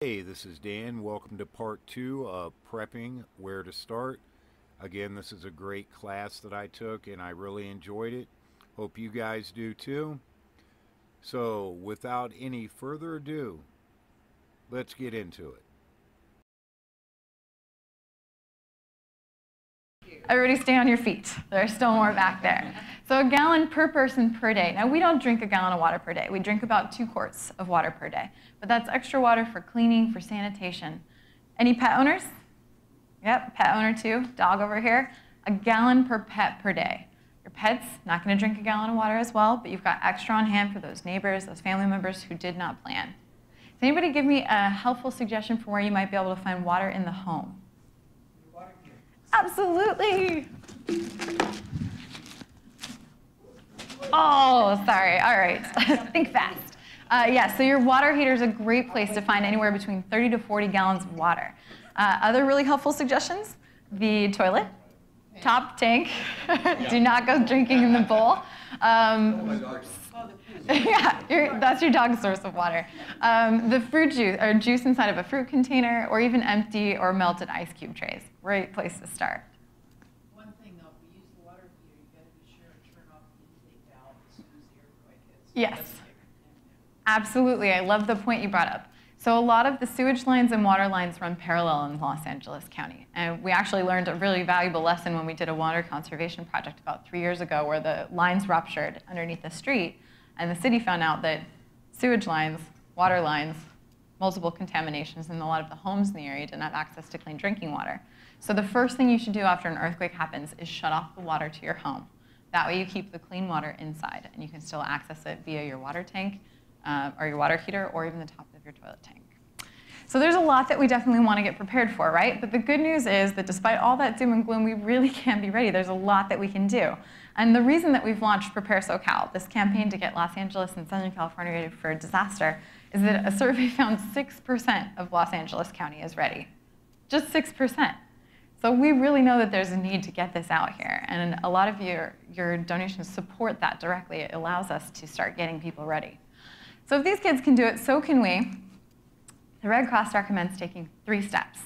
Hey, this is Dan. Welcome to part 2 of Prepping Where to Start. Again, this is a great class that I took and I really enjoyed it. Hope you guys do too. So, without any further ado, let's get into it. Everybody stay on your feet. There's still more back there. So a gallon per person per day. Now, we don't drink a gallon of water per day. We drink about 2 quarts of water per day. But that's extra water for cleaning, for sanitation. Any pet owners? Yep, pet owner too. Dog over here. A gallon per pet per day. Your pet's not going to drink a gallon of water as well, but you've got extra on hand for those neighbors, those family members who did not plan. Does anybody give me a helpful suggestion for where you might be able to find water in the home? Absolutely. Oh, sorry. All right. Think fast. Yeah, so your water heater is a great place to find anywhere between 30 to 40 gallons of water. Other really helpful suggestions, the toilet, top tank. Do not go drinking in the bowl. Yeah, that's your dog's source of water. The fruit juice, or juice inside of a fruit container, or even empty or melted ice cube trays. Great place to start. One thing though, if we use the water heater, you got to be sure to turn off the intake valve as soon as the earthquake hits. Yes, absolutely. I love the point you brought up. So a lot of the sewage lines and water lines run parallel in Los Angeles County. And we actually learned a really valuable lesson when we did a water conservation project about 3 years ago where the lines ruptured underneath the street. And the city found out that sewage lines, water lines, multiple contaminations, and a lot of the homes in the area didn't have access to clean drinking water. So the first thing you should do after an earthquake happens is shut off the water to your home. That way you keep the clean water inside, and you can still access it via your water tank, or your water heater, or even the top of your toilet tank. So there's a lot that we definitely want to get prepared for, right? But the good news is that despite all that doom and gloom, we really can be ready. There's a lot that we can do. And the reason that we've launched Prepare SoCal, this campaign to get Los Angeles and Southern California ready for disaster, is that a survey found 6% of Los Angeles County is ready. Just 6%. So we really know that there's a need to get this out here. And a lot of your donations support that directly. It allows us to start getting people ready. So if these kids can do it, so can we. The Red Cross recommends taking 3 steps.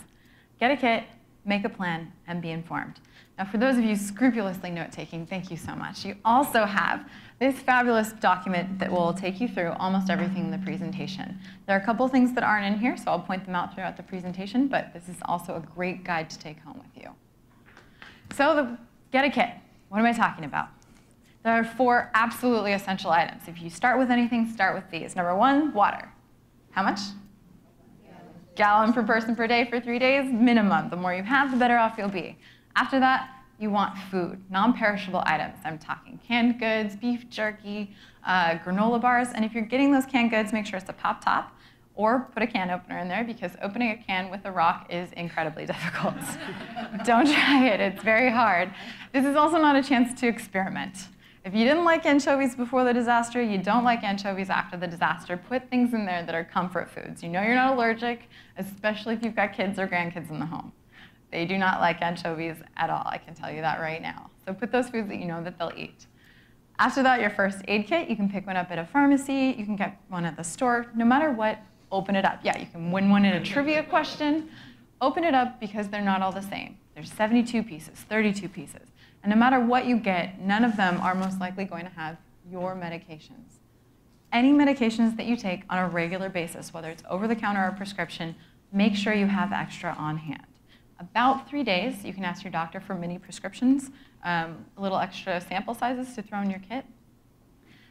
Get a kit, make a plan, and be informed. Now, for those of you scrupulously note-taking, thank you so much. You also have this fabulous document that will take you through almost everything in the presentation. There are a couple things that aren't in here, so I'll point them out throughout the presentation, but this is also a great guide to take home with you. So get a kit. What am I talking about? There are 4 absolutely essential items. If you start with anything, start with these. Number 1, water. How much? Gallon per person per day for 3 days, minimum. The more you have, the better off you'll be. After that, you want food, non-perishable items. I'm talking canned goods, beef jerky, granola bars, and if you're getting those canned goods, make sure it's a pop top, or put a can opener in there because opening a can with a rock is incredibly difficult. Don't try it, it's very hard. This is also not a chance to experiment. If you didn't like anchovies before the disaster, you don't like anchovies after the disaster, put things in there that are comfort foods. You know you're not allergic, especially if you've got kids or grandkids in the home. They do not like anchovies at all, I can tell you that right now. So put those foods that you know that they'll eat. After that, your first aid kit, you can pick one up at a pharmacy, you can get one at the store. No matter what, open it up. Yeah, you can win one in a trivia question. Open it up because they're not all the same. There's 72 pieces, 32 pieces. And no matter what you get, none of them are most likely going to have your medications. Any medications that you take on a regular basis, whether it's over-the-counter or prescription, make sure you have extra on hand. About 3 days, you can ask your doctor for mini prescriptions, a little extra sample sizes to throw in your kit.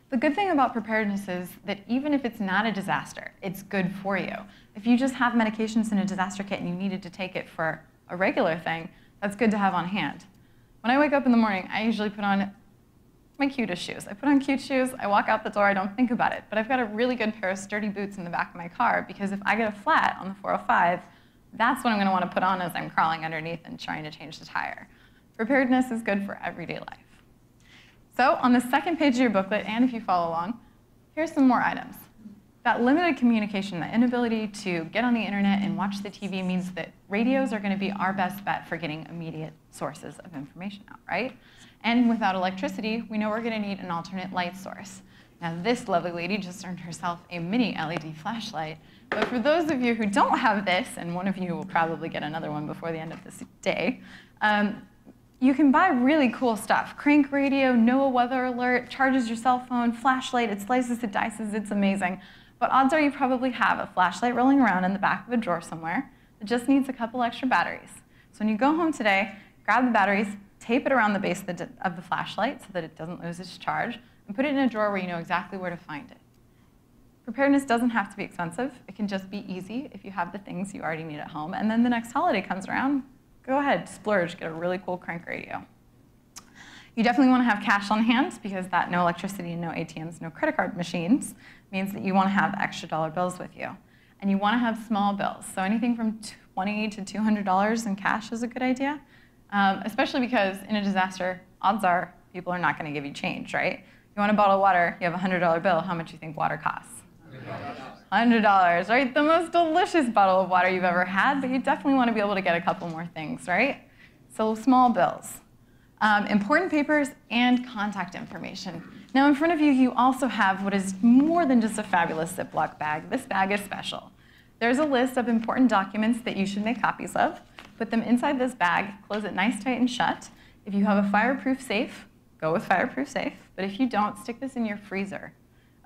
The good thing about preparedness is that even if it's not a disaster, it's good for you. If you just have medications in a disaster kit and you needed to take it for a regular thing, that's good to have on hand. When I wake up in the morning, I usually put on my cutest shoes. I put on cute shoes, I walk out the door, I don't think about it. But I've got a really good pair of sturdy boots in the back of my car because if I get a flat on the 405, that's what I'm going to want to put on as I'm crawling underneath and trying to change the tire. Preparedness is good for everyday life. So on the second page of your booklet, and if you follow along, here's some more items. That limited communication, the inability to get on the internet and watch the TV means that radios are going to be our best bet for getting immediate sources of information out, right? And without electricity, we know we're going to need an alternate light source. Now this lovely lady just earned herself a mini LED flashlight But for those of you who don't have this, and one of you will probably get another one before the end of this day, you can buy really cool stuff. Crank radio, NOAA weather alert, charges your cell phone, flashlight, it slices, it dices, it's amazing. But odds are you probably have a flashlight rolling around in the back of a drawer somewhere that just needs a couple extra batteries. So when you go home today, grab the batteries, tape it around the base of the flashlight so that it doesn't lose its charge, and put it in a drawer where you know exactly where to find it. Preparedness doesn't have to be expensive. It can just be easy if you have the things you already need at home. And then the next holiday comes around, go ahead, splurge, get a really cool crank radio. You definitely want to have cash on hand because that no electricity, no ATMs, no credit card machines means that you want to have extra dollar bills with you. And you want to have small bills. So anything from $20 to $200 in cash is a good idea, especially because in a disaster, odds are people are not going to give you change, right? You want a bottle of water, you have a $100 bill, how much do you think water costs? $100, right? The most delicious bottle of water you've ever had, but you definitely want to be able to get a couple more things, right? So small bills. Important papers and contact information. Now in front of you, you also have what is more than just a fabulous Ziploc bag. This bag is special. There's a list of important documents that you should make copies of. Put them inside this bag, close it nice, tight, and shut. If you have a fireproof safe, go with fireproof safe. But if you don't, stick this in your freezer.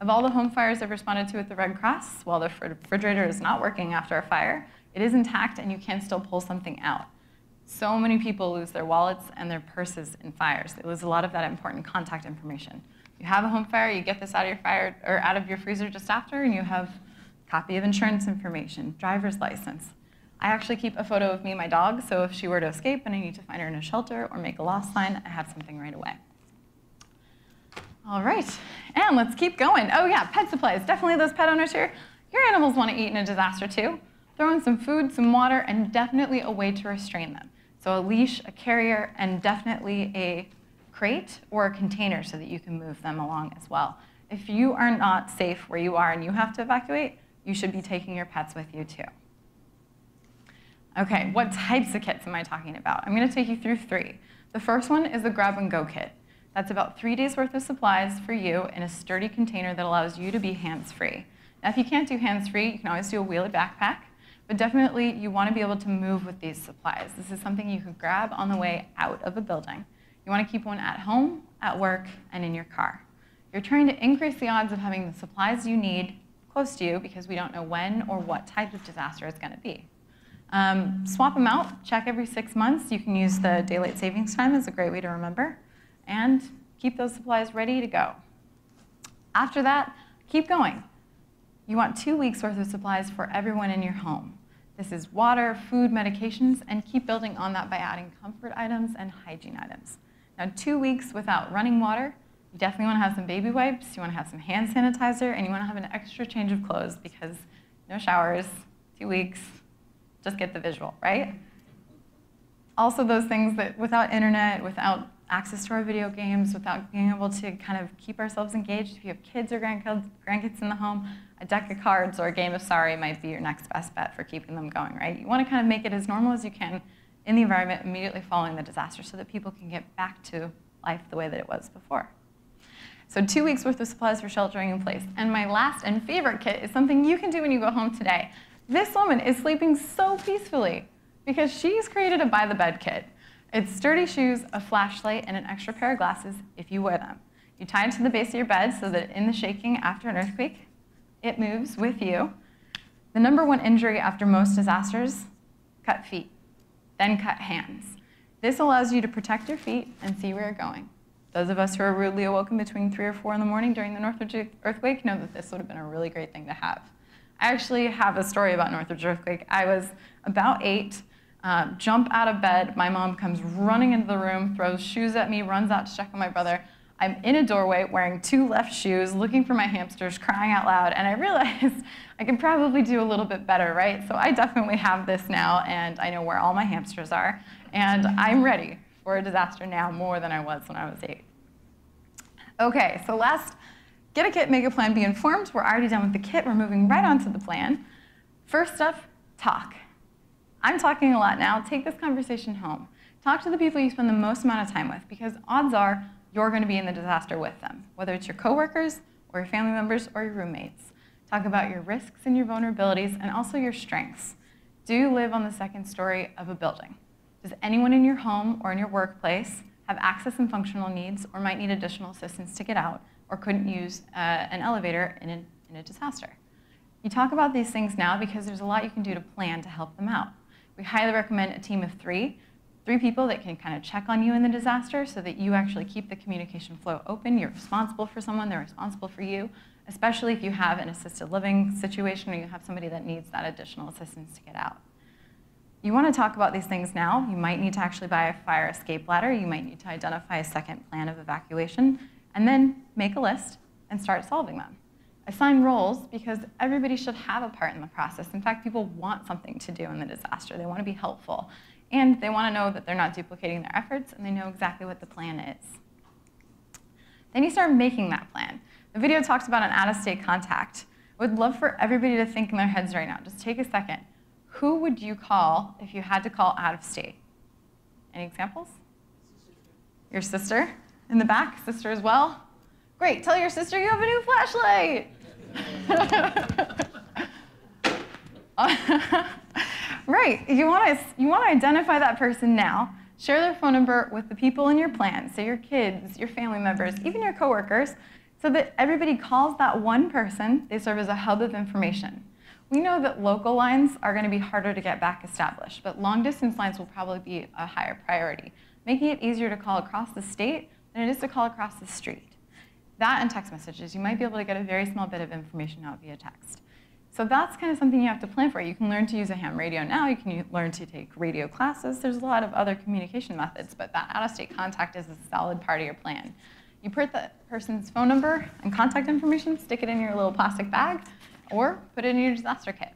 Of all the home fires I've responded to with the Red Cross, while the refrigerator is not working after a fire, it is intact and you can still pull something out. So many people lose their wallets and their purses in fires. They lose a lot of that important contact information. You have a home fire, you get this out of your fire or out of your freezer just after, and you have a copy of insurance information, driver's license. I actually keep a photo of me and my dog, so if she were to escape and I need to find her in a shelter or make a lost sign, I have something right away. All right, and let's keep going. Oh yeah, pet supplies. Definitely those pet owners here. Your animals want to eat in a disaster too. Throw in some food, some water, and definitely a way to restrain them. So a leash, a carrier, and definitely a crate or a container so that you can move them along as well. If you are not safe where you are and you have to evacuate, you should be taking your pets with you too. Okay, what types of kits am I talking about? I'm going to take you through 3. The first one is the grab-and-go kit. That's about 3 days worth of supplies for you in a sturdy container that allows you to be hands-free. Now, if you can't do hands-free, you can always do a wheelie backpack, but definitely you want to be able to move with these supplies. This is something you can grab on the way out of a building. You want to keep one at home, at work, and in your car. You're trying to increase the odds of having the supplies you need close to you because we don't know when or what type of disaster it's going to be. Swap them out, check every 6 months. You can use the daylight savings time as a great way to remember. And keep those supplies ready to go. After that, keep going. You want 2 weeks worth of supplies for everyone in your home. This is water, food, medications, and keep building on that by adding comfort items and hygiene items. Now 2 weeks without running water, you definitely want to have some baby wipes, you want to have some hand sanitizer, and you want to have an extra change of clothes because no showers, 2 weeks, just get the visual, right? Also those things that without internet, without access to our video games, without being able to kind of keep ourselves engaged. If you have kids or grandkids in the home, a deck of cards or a game of s.e.r.e. might be your next best bet for keeping them going, right? You want to kind of make it as normal as you can in the environment immediately following the disaster so that people can get back to life the way that it was before. So 2 weeks worth of supplies for sheltering in place. And my last and favorite kit is something you can do when you go home today. This woman is sleeping so peacefully because she's created a by the bed kit. It's sturdy shoes, a flashlight, and an extra pair of glasses if you wear them. You tie it to the base of your bed so that in the shaking after an earthquake, it moves with you. The #1 injury after most disasters, cut feet, then cut hands. This allows you to protect your feet and see where you're going. Those of us who are rudely awoken between 3 or 4 in the morning during the Northridge earthquake know that this would have been a really great thing to have. I actually have a story about Northridge earthquake. I was about 8. Jump out of bed, my mom comes running into the room, throws shoes at me, runs out to check on my brother. I'm in a doorway wearing 2 left shoes, looking for my hamsters, crying out loud, and I realized I could probably do a little bit better, right? So I definitely have this now, and I know where all my hamsters are, and I'm ready for a disaster now more than I was when I was 8. Okay, so last, get a kit, make a plan, be informed. We're already done with the kit. We're moving right on to the plan. First up, talk. I'm talking a lot now. Take this conversation home. Talk to the people you spend the most amount of time with because odds are you're going to be in the disaster with them, whether it's your coworkers or your family members or your roommates. Talk about your risks and your vulnerabilities and also your strengths. Do you live on the second story of a building? Does anyone in your home or in your workplace have access and functional needs or might need additional assistance to get out or couldn't use an elevator in a disaster? You talk about these things now because there's a lot you can do to plan to help them out. We highly recommend a team of three people that can kind of check on you in the disaster so that you actually keep the communication flow open. You're responsible for someone, they're responsible for you, especially if you have an assisted living situation or you have somebody that needs that additional assistance to get out. You want to talk about these things now. You might need to actually buy a fire escape ladder. You might need to identify a second plan of evacuation, and then make a list and start solving them. Assign roles because everybody should have a part in the process. In fact, people want something to do in the disaster. They want to be helpful. And they want to know that they're not duplicating their efforts and they know exactly what the plan is. Then you start making that plan. The video talks about an out-of-state contact. I would love for everybody to think in their heads right now. Just take a second. Who would you call if you had to call out of state? Any examples? Your sister in the back? Sister as well? Great, tell your sister you have a new flashlight. Right, you want to identify that person now. Share their phone number with the people in your plan, so your kids, your family members, even your coworkers, so that everybody calls that one person. They serve as a hub of information. We know that local lines are going to be harder to get back established, but long-distance lines will probably be a higher priority, making it easier to call across the state than it is to call across the street. That and text messages. You might be able to get a very small bit of information out via text. So that's kind of something you have to plan for. You can learn to use a ham radio now. You can learn to take radio classes. There's a lot of other communication methods, but that out-of-state contact is a solid part of your plan. You put that person's phone number and contact information, stick it in your little plastic bag, or put it in your disaster kit.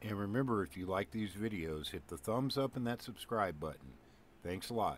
And remember, if you like these videos, hit the thumbs up and that subscribe button. Thanks a lot.